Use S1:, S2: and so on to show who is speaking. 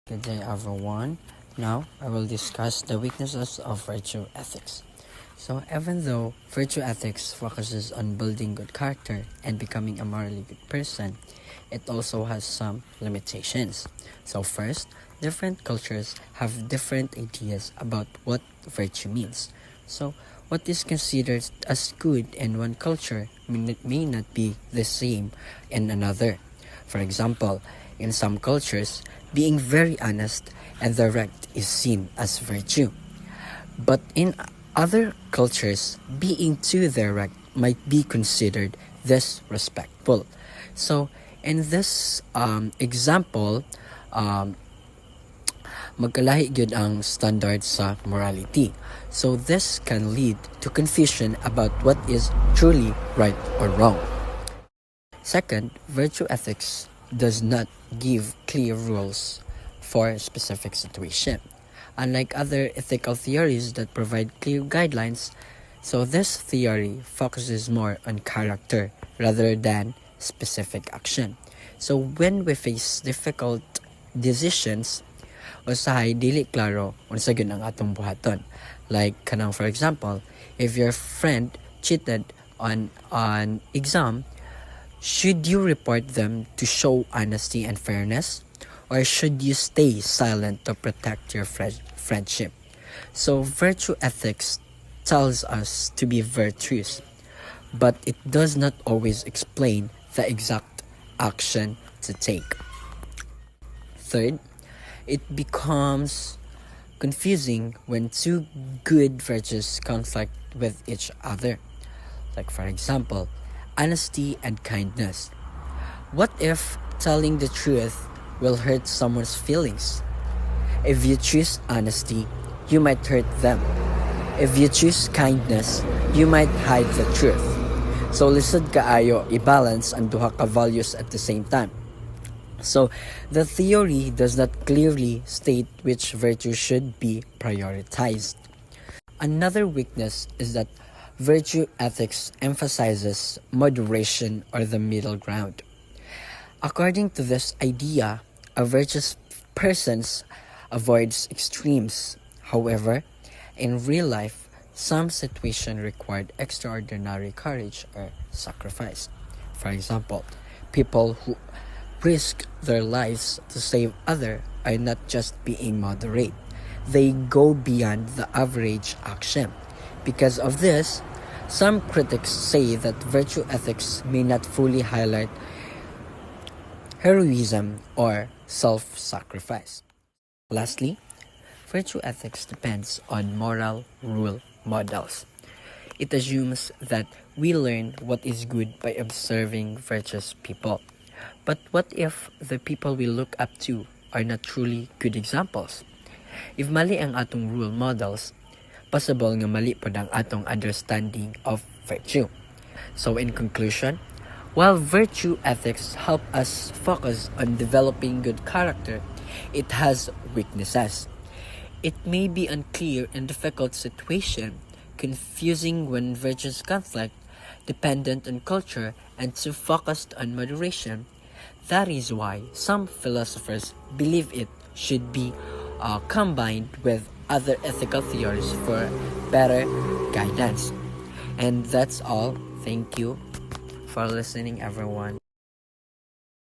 S1: Good day, everyone. Now, I will discuss the weaknesses of virtue ethics. So, even though virtue ethics focuses on building good character and becoming a morally good person, it also has some limitations. So, first, different cultures have different ideas about what virtue means. So, what is considered as good in one culture may not be the same in another. For example, in some cultures, being very honest and direct is seen as virtue. But in other cultures, being too direct might be considered disrespectful. So, in this example, um, magkalahi gyud ang standard sa morality. So, this can lead to confusion about what is truly right or wrong. Second, virtue ethics does not give clear rules for a specific situation. Unlike other ethical theories that provide clear guidelines, so this theory focuses more on character rather than specific action. So when we face difficult decisions, usahay dili klaro unsa gyud ang atong buhaton. Like kanang for example, if your friend cheated on exam, should you report them to show honesty and fairness? Or should you stay silent to protect your friendship? So, virtue ethics tells us to be virtuous, but it does not always explain the exact action to take. Third, it becomes confusing when two good virtues conflict with each other. Like, for example, honesty and kindness. What if telling the truth will hurt someone's feelings? If you choose honesty, you might hurt them. If you choose kindness, you might hide the truth. So lisod kaayo i-balance ang duha ka values at the same time. So the theory does not clearly state which virtue should be prioritized. Another weakness is that virtue ethics emphasizes moderation or the middle ground. According to this idea, a virtuous person avoids extremes. However, in real life, some situations required extraordinary courage or sacrifice. For example, people who risk their lives to save others are not just being moderate. They go beyond the average action. Because of this, some critics say that virtue ethics may not fully highlight heroism or self-sacrifice. Lastly, virtue ethics depends on moral role models. It assumes that we learn what is good by observing virtuous people. But what if the people we look up to are not truly good examples? If mali ang atong role models, possible nga mali pod ang atong understanding of virtue. So in conclusion, while virtue ethics help us focus on developing good character, it has weaknesses. It may be unclear in difficult situations, confusing when virtues conflict, dependent on culture, and too focused on moderation. That is why some philosophers believe it should be combined with other ethical theories for better guidance. And that's all. Thank you for listening, everyone.